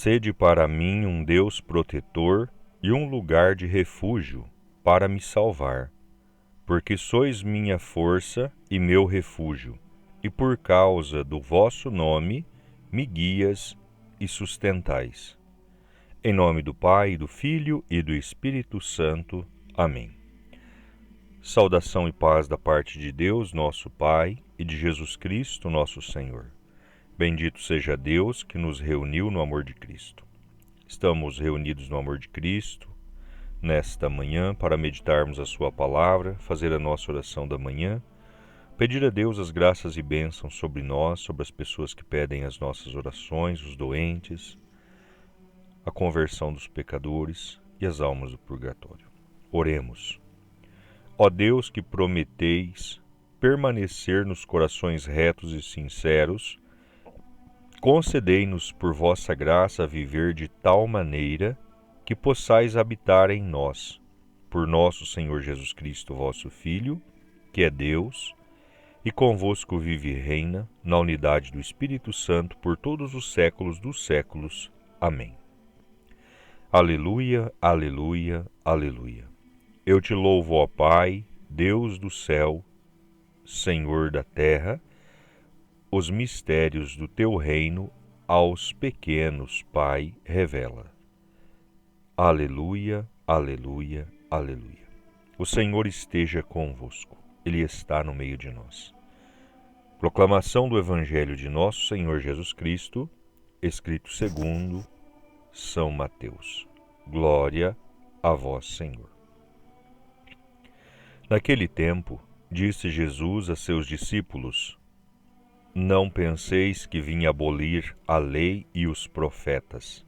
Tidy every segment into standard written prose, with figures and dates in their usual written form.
Sede para mim um Deus protetor e um lugar de refúgio para me salvar, porque sois minha força e meu refúgio, e por causa do vosso nome me guias e sustentais. Em nome do Pai, do Filho e do Espírito Santo. Amém. Saudação e paz da parte de Deus, nosso Pai, e de Jesus Cristo, nosso Senhor. Bendito seja Deus que nos reuniu no amor de Cristo. Estamos reunidos no amor de Cristo nesta manhã para meditarmos a sua palavra, fazer a nossa oração da manhã, pedir a Deus as graças e bênçãos sobre nós, sobre as pessoas que pedem as nossas orações, os doentes, a conversão dos pecadores e as almas do purgatório. Oremos. Ó Deus, que prometeis permanecer nos corações retos e sinceros, concedei-nos por vossa graça viver de tal maneira que possais habitar em nós, por nosso Senhor Jesus Cristo, vosso Filho, que é Deus, e convosco vive e reina, na unidade do Espírito Santo, por todos os séculos dos séculos. Amém. Aleluia, aleluia, aleluia. Eu te louvo, ó Pai, Deus do céu, Senhor da terra, os mistérios do teu reino aos pequenos, Pai, revela. Aleluia, aleluia, aleluia. O Senhor esteja convosco, Ele está no meio de nós. Proclamação do Evangelho de nosso Senhor Jesus Cristo, escrito segundo São Mateus. Glória a vós, Senhor. Naquele tempo, disse Jesus a seus discípulos: Não penseis que vim abolir a lei e os profetas.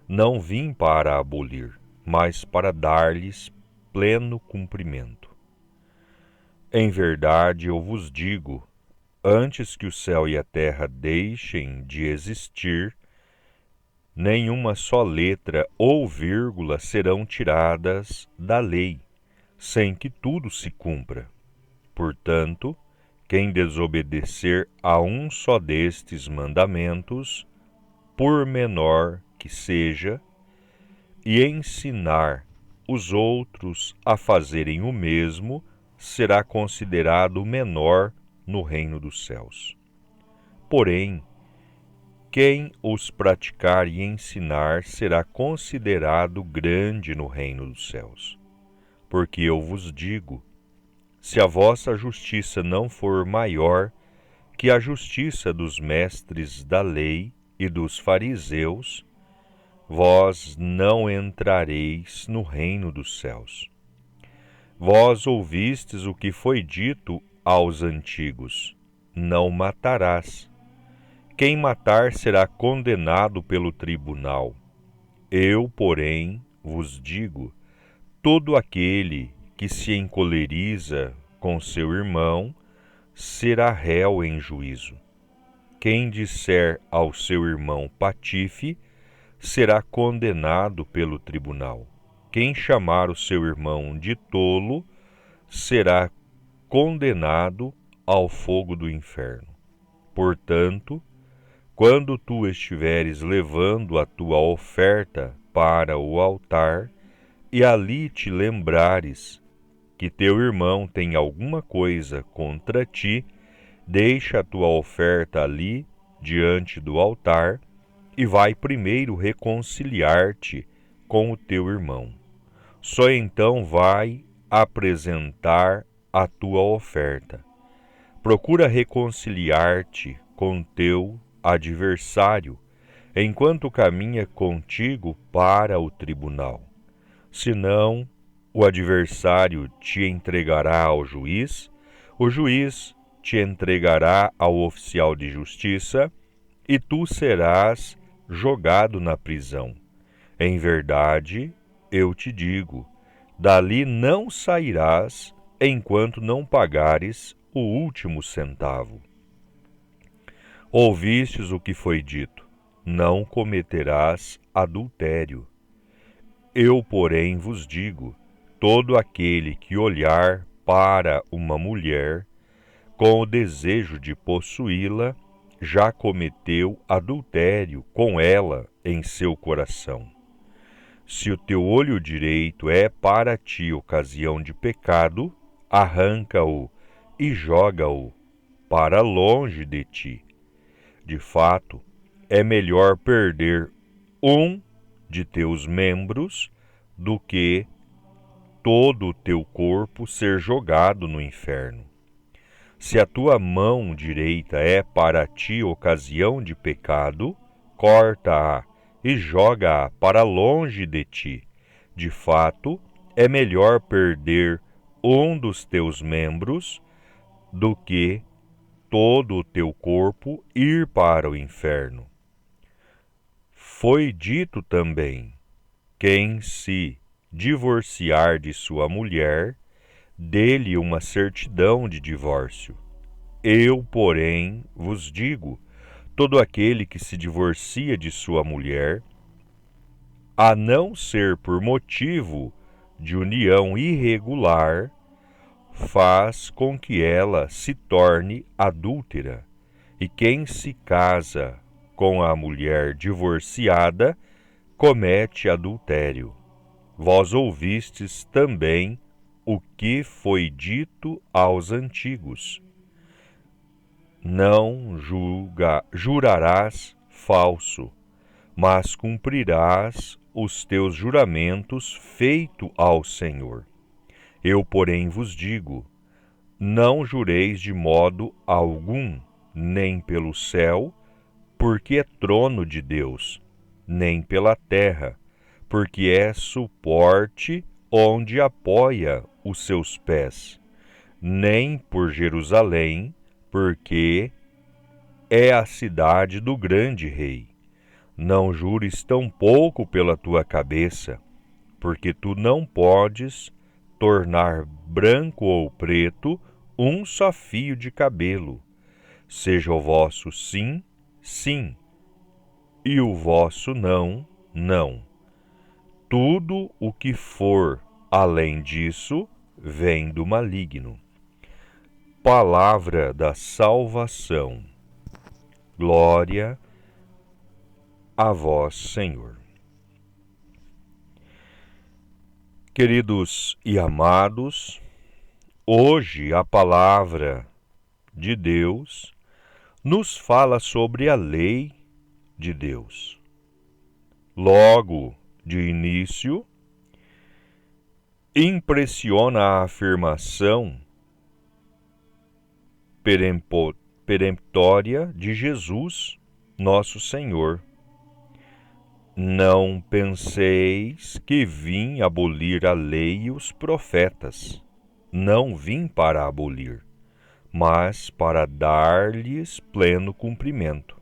Não vim para abolir, mas para dar-lhes pleno cumprimento. Em verdade, eu vos digo, antes que o céu e a terra deixem de existir, nenhuma só letra ou vírgula serão tiradas da lei, sem que tudo se cumpra. Portanto, quem desobedecer a um só destes mandamentos, por menor que seja, e ensinar os outros a fazerem o mesmo, será considerado menor no reino dos céus. Porém, quem os praticar e ensinar será considerado grande no reino dos céus. Porque eu vos digo, se a vossa justiça não for maior que a justiça dos mestres da lei e dos fariseus, vós não entrareis no reino dos céus. Vós ouvistes o que foi dito aos antigos: não matarás. Quem matar será condenado pelo tribunal. Eu, porém, vos digo, todo aquele que se encoleriza com seu irmão será réu em juízo. Quem disser ao seu irmão patife será condenado pelo tribunal. Quem chamar o seu irmão de tolo será condenado ao fogo do inferno. Portanto, quando tu estiveres levando a tua oferta para o altar, e ali te lembrares que teu irmão tem alguma coisa contra ti, deixa a tua oferta ali diante do altar e vai primeiro reconciliar-te com o teu irmão. Só então vai apresentar a tua oferta. Procura reconciliar-te com teu adversário, enquanto caminha contigo para o tribunal. Senão, o adversário te entregará ao juiz, o juiz te entregará ao oficial de justiça, e tu serás jogado na prisão. Em verdade, eu te digo, dali não sairás enquanto não pagares o último centavo. Ouvistes o que foi dito: não cometerás adultério. Eu, porém, vos digo, todo aquele que olhar para uma mulher com o desejo de possuí-la, já cometeu adultério com ela em seu coração. Se o teu olho direito é para ti ocasião de pecado, arranca-o e joga-o para longe de ti. De fato, é melhor perder um de teus membros do que todo o teu corpo ser jogado no inferno. Se a tua mão direita é para ti ocasião de pecado, corta-a e joga-a para longe de ti. De fato, é melhor perder um dos teus membros do que todo o teu corpo ir para o inferno. Foi dito também: quem se divorciar de sua mulher, dê-lhe uma certidão de divórcio. Eu, porém, vos digo: todo aquele que se divorcia de sua mulher, a não ser por motivo de união irregular, faz com que ela se torne adúltera. E quem se casa com a mulher divorciada comete adultério. Vós ouvistes também o que foi dito aos antigos: não jurarás falso, mas cumprirás os teus juramentos feito ao Senhor. Eu, porém, vos digo: não jureis de modo algum, nem pelo céu, porque é trono de Deus, nem pela terra, porque é suporte onde apoia os seus pés, nem por Jerusalém, porque é a cidade do grande rei. Não jures tampouco pela tua cabeça, porque tu não podes tornar branco ou preto um só fio de cabelo. Seja o vosso sim, sim, e o vosso não, não. Tudo o que for além disso vem do maligno. Palavra da salvação. Glória a vós, Senhor. Queridos e amados, hoje a palavra de Deus nos fala sobre a lei de Deus. Logo de início, impressiona a afirmação peremptória de Jesus, nosso Senhor: não penseis que vim abolir a lei e os profetas. Não vim para abolir, mas para dar-lhes pleno cumprimento.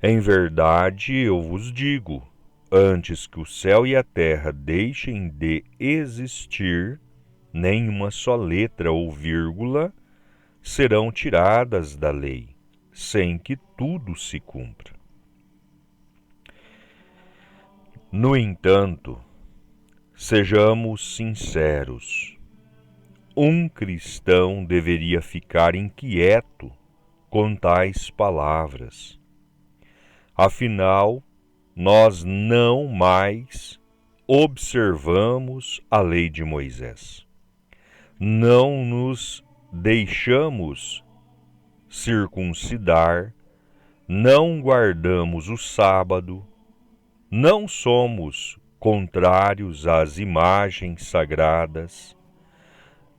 Em verdade, eu vos digo: antes que o céu e a terra deixem de existir, nem uma só letra ou vírgula serão tiradas da lei, sem que tudo se cumpra. No entanto, sejamos sinceros. Um cristão deveria ficar inquieto com tais palavras. Afinal, nós não mais observamos a lei de Moisés. Não nos deixamos circuncidar, não guardamos o sábado, não somos contrários às imagens sagradas,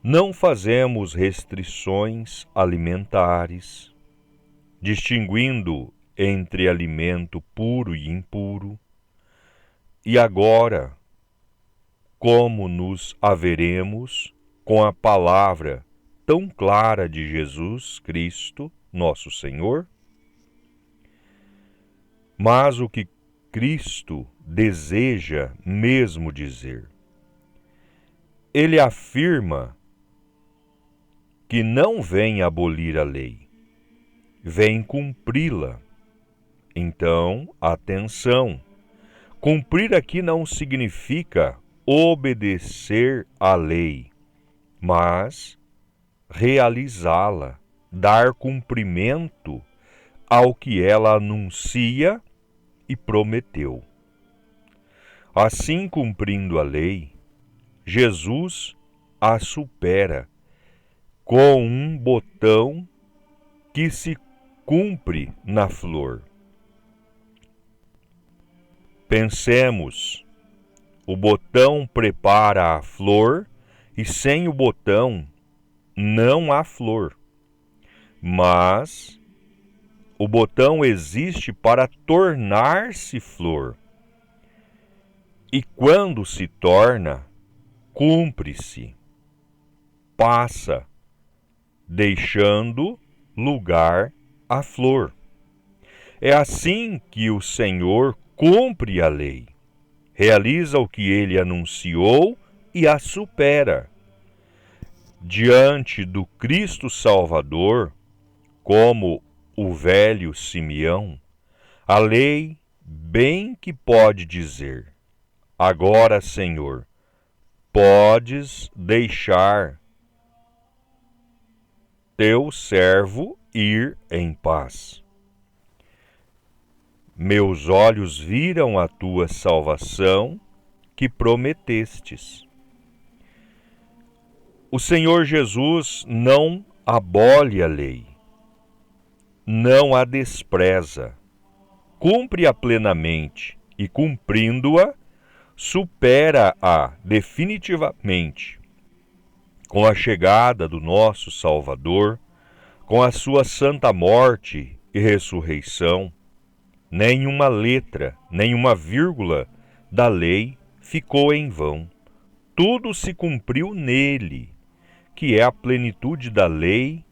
não fazemos restrições alimentares, distinguindo entre alimento puro e impuro. E agora, como nos haveremos com a palavra tão clara de Jesus Cristo, nosso Senhor? Mas o que Cristo deseja mesmo dizer? Ele afirma que não vem abolir a lei, vem cumpri-la. Então, atenção! Cumprir aqui não significa obedecer à lei, mas realizá-la, dar cumprimento ao que ela anuncia e prometeu. Assim, cumprindo a lei, Jesus a supera com um botão que se cumpre na flor. Pensemos, o botão prepara a flor e sem o botão não há flor. Mas o botão existe para tornar-se flor. E quando se torna, cumpre-se, passa, deixando lugar à flor. É assim que o Senhor cumpre a lei, realiza o que ele anunciou e a supera. Diante do Cristo Salvador, como o velho Simeão, a lei bem que pode dizer: agora, Senhor, podes deixar teu servo ir em paz. Meus olhos viram a tua salvação que prometestes. O Senhor Jesus não abole a lei, não a despreza, cumpre-a plenamente e, cumprindo-a, supera-a definitivamente. Com a chegada do nosso Salvador, com a sua santa morte e ressurreição, nenhuma letra, nenhuma vírgula da lei ficou em vão. Tudo se cumpriu nele, que é a plenitude da lei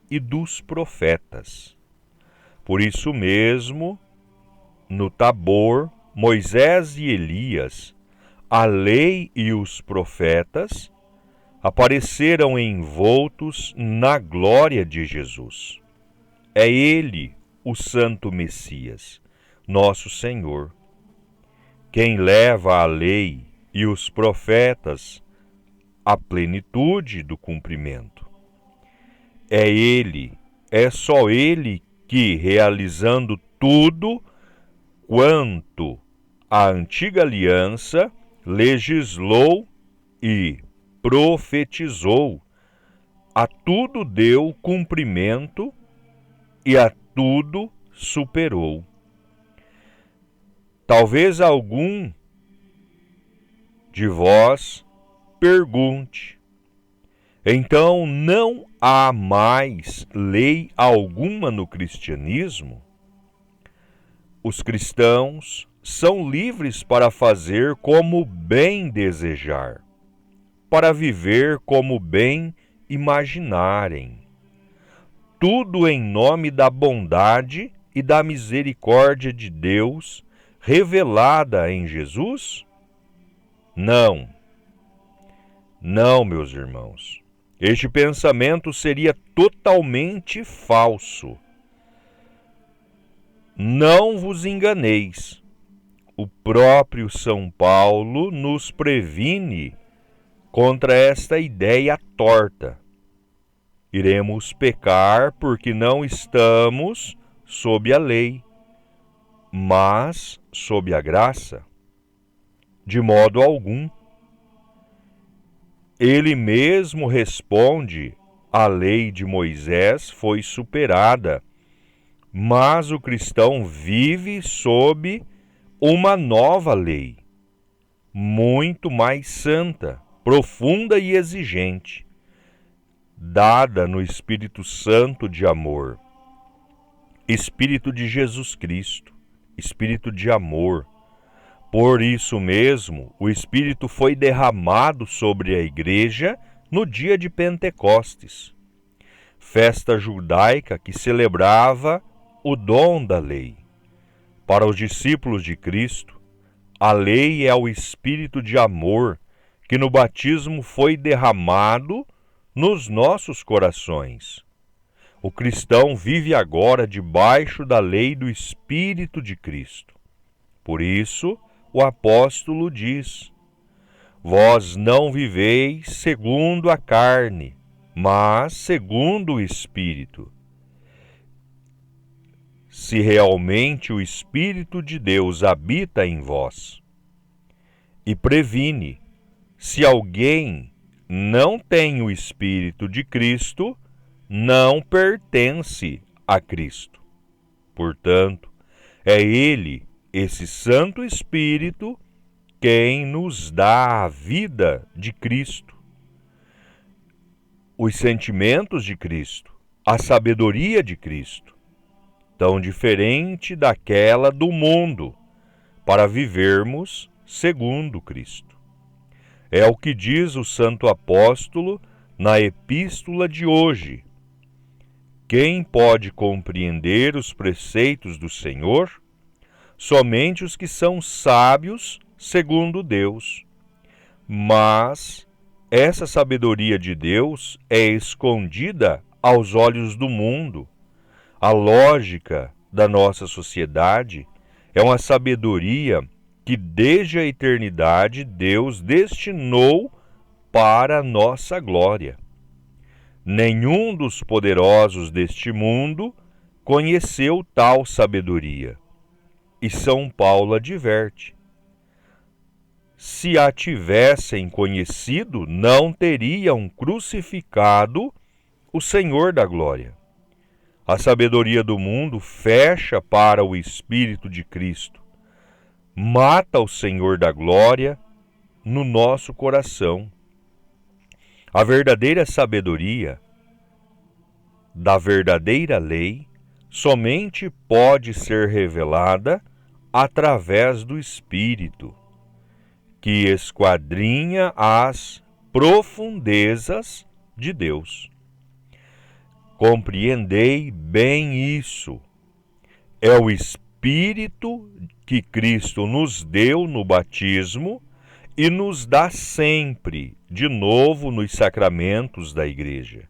e dos profetas. Por isso mesmo, no Tabor, Moisés e Elias, a lei e os profetas, apareceram envoltos na glória de Jesus. É ele, o Santo Messias, nosso Senhor, quem leva a lei e os profetas à plenitude do cumprimento. É ele, é só ele que, realizando tudo quanto a antiga aliança legislou e profetizou, a tudo deu cumprimento e a tudo superou. Talvez algum de vós pergunte: então não há mais lei alguma no cristianismo? Os cristãos são livres para fazer como bem desejar, para viver como bem imaginarem. Tudo em nome da bondade e da misericórdia de Deus revelada em Jesus? Não. Não, meus irmãos. Este pensamento seria totalmente falso. Não vos enganeis. O próprio São Paulo nos previne contra esta ideia torta. Iremos pecar porque não estamos sob a lei, mas sob a graça. De modo algum. Ele mesmo responde: a lei de Moisés foi superada, mas o cristão vive sob uma nova lei, muito mais santa, profunda e exigente, dada no Espírito Santo de amor, Espírito de Jesus Cristo, Espírito de amor. Por isso mesmo, o Espírito foi derramado sobre a Igreja no dia de Pentecostes, festa judaica que celebrava o dom da lei. Para os discípulos de Cristo, a lei é o Espírito de amor que no batismo foi derramado nos nossos corações. O cristão vive agora debaixo da lei do Espírito de Cristo. Por isso, o apóstolo diz: vós não viveis segundo a carne, mas segundo o Espírito. se realmente o Espírito de Deus habita em vós. E previne, se alguém não tem o Espírito de Cristo, não pertence a Cristo. Portanto, é Ele, esse Santo Espírito, quem nos dá a vida de Cristo, os sentimentos de Cristo, a sabedoria de Cristo, tão diferente daquela do mundo, para vivermos segundo Cristo. É o que diz o Santo Apóstolo na epístola de hoje. Quem pode compreender os preceitos do Senhor? Somente os que são sábios segundo Deus. Mas essa sabedoria de Deus é escondida aos olhos do mundo. A lógica da nossa sociedade é uma sabedoria que desde a eternidade Deus destinou para a nossa glória. Nenhum dos poderosos deste mundo conheceu tal sabedoria. E São Paulo adverte: se a tivessem conhecido, não teriam crucificado o Senhor da glória. A sabedoria do mundo fecha para o Espírito de Cristo, mata o Senhor da glória no nosso coração. A verdadeira sabedoria da verdadeira lei somente pode ser revelada através do Espírito, que esquadrinha as profundezas de Deus. Compreendei bem isso. É o Espírito que Cristo nos deu no batismo e nos dá sempre de novo nos sacramentos da Igreja.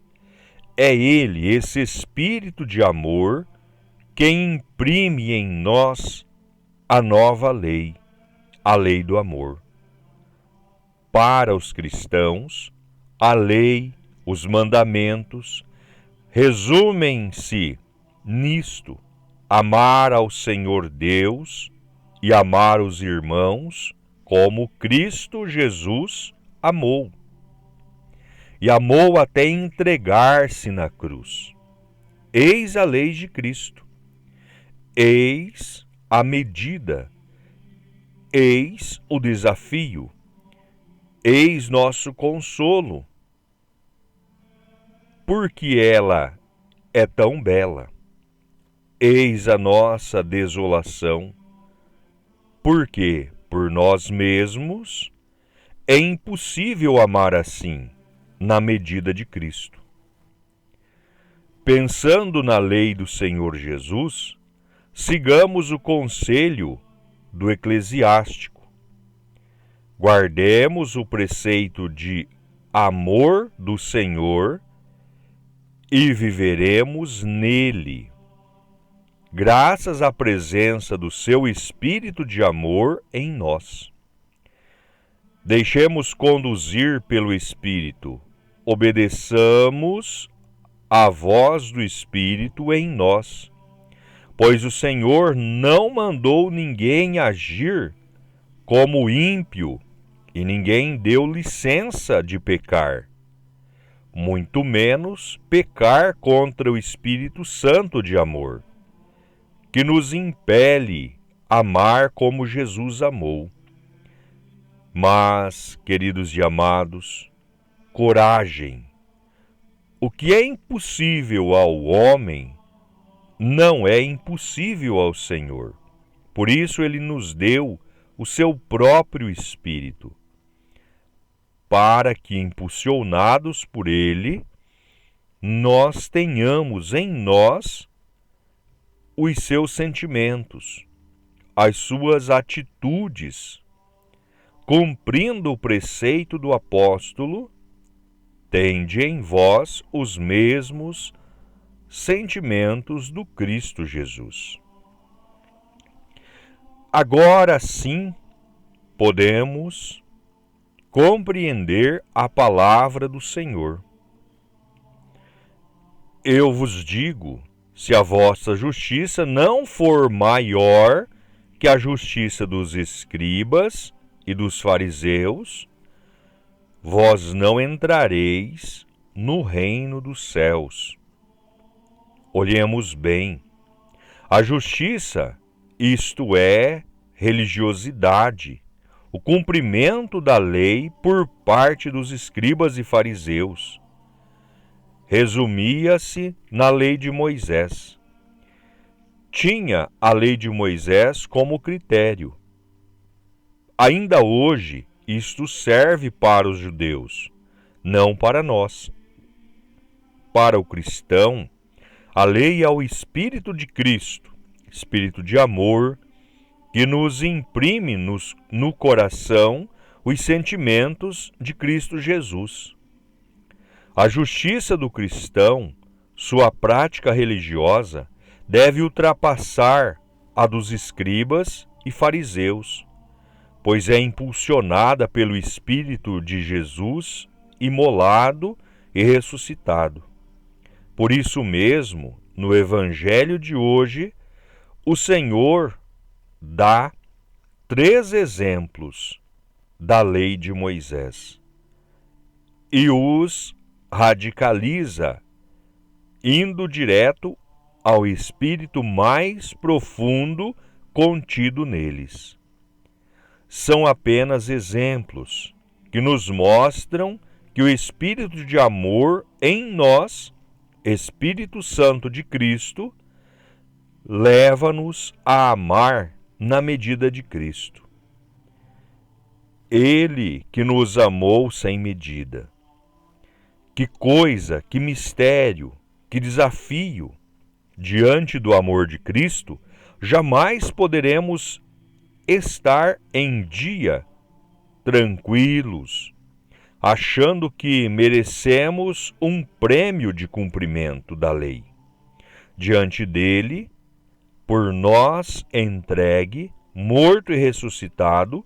É Ele, esse Espírito de amor, quem imprime em nós a nova lei, a lei do amor. Para os cristãos, a lei, os mandamentos, resumem-se nisto: amar ao Senhor Deus e amar os irmãos como Cristo Jesus amou. E amou até entregar-se na cruz. Eis a lei de Cristo. Eis a medida. Eis o desafio. Eis nosso consolo. Porque ela é tão bela. Eis a nossa desolação. Porque, por nós mesmos, é impossível amar assim, na medida de Cristo. Pensando na lei do Senhor Jesus, sigamos o conselho do eclesiástico. Guardemos o preceito de amor do Senhor e viveremos nele, graças à presença do seu Espírito de amor em nós. Deixemos conduzir pelo Espírito, obedeçamos à voz do Espírito em nós, pois o Senhor não mandou ninguém agir como ímpio e ninguém deu licença de pecar, muito menos pecar contra o Espírito Santo de amor, que nos impele a amar como Jesus amou. Mas, queridos e amados, coragem. O que é impossível ao homem não é impossível ao Senhor. Por isso ele nos deu o seu próprio Espírito, para que, impulsionados por ele, nós tenhamos em nós os seus sentimentos, as suas atitudes, cumprindo o preceito do apóstolo: tende em vós os mesmos sentimentos do Cristo Jesus. Agora sim podemos compreender a palavra do Senhor. Eu vos digo se a vossa justiça não for maior que a justiça dos escribas e dos fariseus, vós não entrareis no reino dos céus. Olhemos bem. A justiça, isto é, religiosidade, o cumprimento da lei por parte dos escribas e fariseus, resumia-se na lei de Moisés. Tinha a lei de Moisés como critério. Ainda hoje, isto serve para os judeus, não para nós. Para o cristão, a lei é o Espírito de Cristo, Espírito de amor, que nos imprime no coração os sentimentos de Cristo Jesus. A justiça do cristão, sua prática religiosa, deve ultrapassar a dos escribas e fariseus, pois é impulsionada pelo Espírito de Jesus, imolado e ressuscitado. Por isso mesmo, no Evangelho de hoje, o Senhor dá 3 exemplos da lei de Moisés e os radicaliza, indo direto ao espírito mais profundo contido neles. São apenas exemplos que nos mostram que o Espírito de amor em nós, Espírito Santo de Cristo, leva-nos a amar na medida de Cristo. Ele que nos amou sem medida. Que coisa, que mistério, que desafio! Diante do amor de Cristo, jamais poderemos estar em dia tranquilos, achando que merecemos um prêmio de cumprimento da lei. Diante dele, por nós entregue, morto e ressuscitado,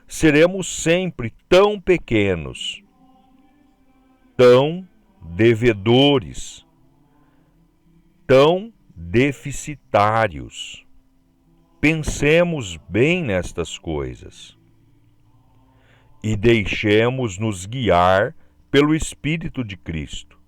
seremos sempre tão pequenos, tão devedores, tão deficitários. Pensemos bem nestas coisas e deixemos-nos guiar pelo Espírito de Cristo,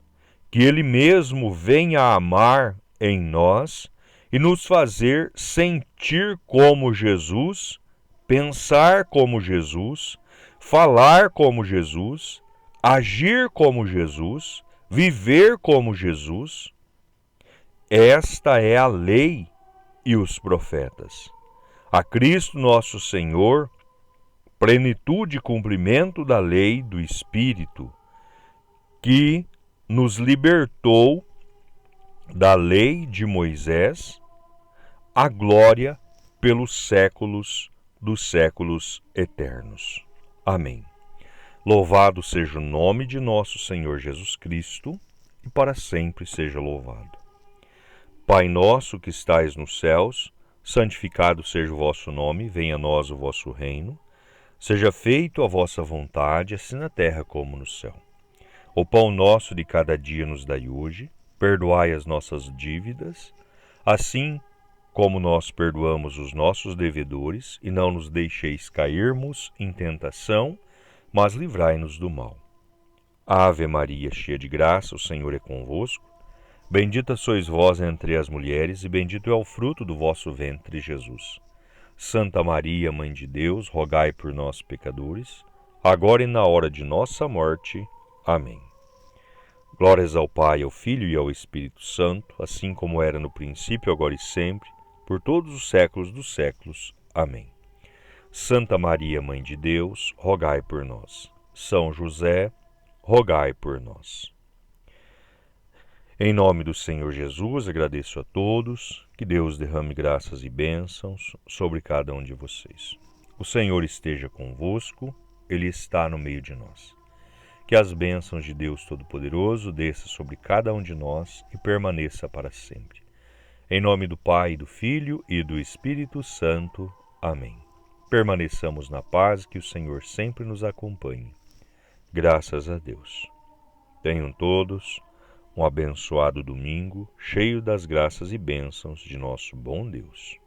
que Ele mesmo venha a amar em nós e nos fazer sentir como Jesus, pensar como Jesus, falar como Jesus, agir como Jesus, viver como Jesus. Esta é a lei e os profetas. A Cristo nosso Senhor, plenitude e cumprimento da lei do Espírito, que nos libertou da lei de Moisés, a glória pelos séculos dos séculos eternos. Amém. Louvado seja o nome de nosso Senhor Jesus Cristo, e para sempre seja louvado. Pai nosso que estais nos céus, santificado seja o vosso nome, venha a nós o vosso reino, seja feito a vossa vontade, assim na terra como no céu. O pão nosso de cada dia nos dai hoje, perdoai as nossas dívidas, assim como nós perdoamos os nossos devedores, e não nos deixeis cairmos em tentação, mas livrai-nos do mal. Ave Maria, cheia de graça, o Senhor é convosco. Bendita sois vós entre as mulheres, e bendito é o fruto do vosso ventre, Jesus. Santa Maria, Mãe de Deus, rogai por nós, pecadores, agora e na hora de nossa morte. Amém. Glórias ao Pai, ao Filho e ao Espírito Santo, assim como era no princípio, agora e sempre, por todos os séculos dos séculos. Amém. Santa Maria, Mãe de Deus, rogai por nós. São José, rogai por nós. Em nome do Senhor Jesus, agradeço a todos, que Deus derrame graças e bênçãos sobre cada um de vocês. O Senhor esteja convosco, Ele está no meio de nós. Que as bênçãos de Deus Todo-Poderoso desça sobre cada um de nós e permaneça para sempre. Em nome do Pai, do Filho e do Espírito Santo. Amém. Permaneçamos na paz, que o Senhor sempre nos acompanhe. Graças a Deus. Tenham todos Um abençoado domingo, cheio das graças e bênçãos de nosso bom Deus.